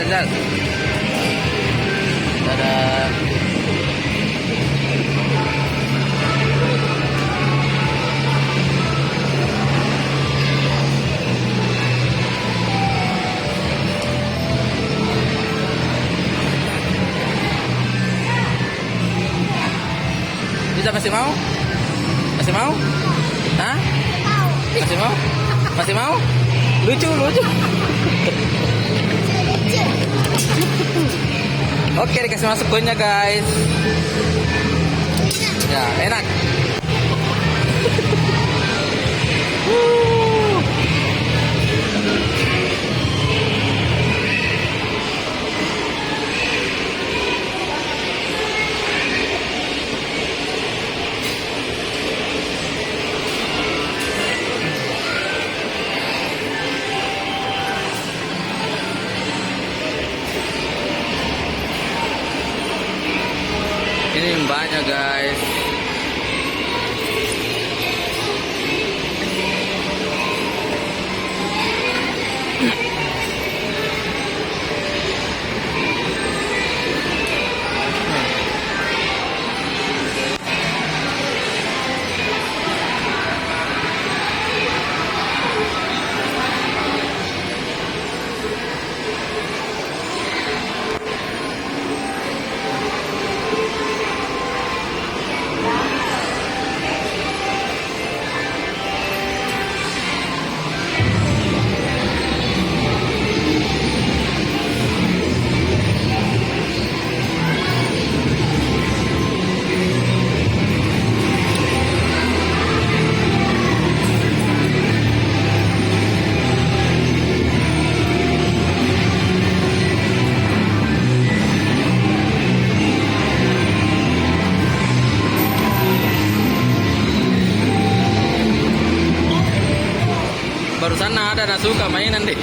Zal. Dadah. Bisa masih mau? Masih mau? Hah? Masih mau? Masih mau? Lucu, lucu. Oke, dikasih masuk kuenya guys. Ya, enak. Ini mbaknya guys. Barusan ada suka mainan deh.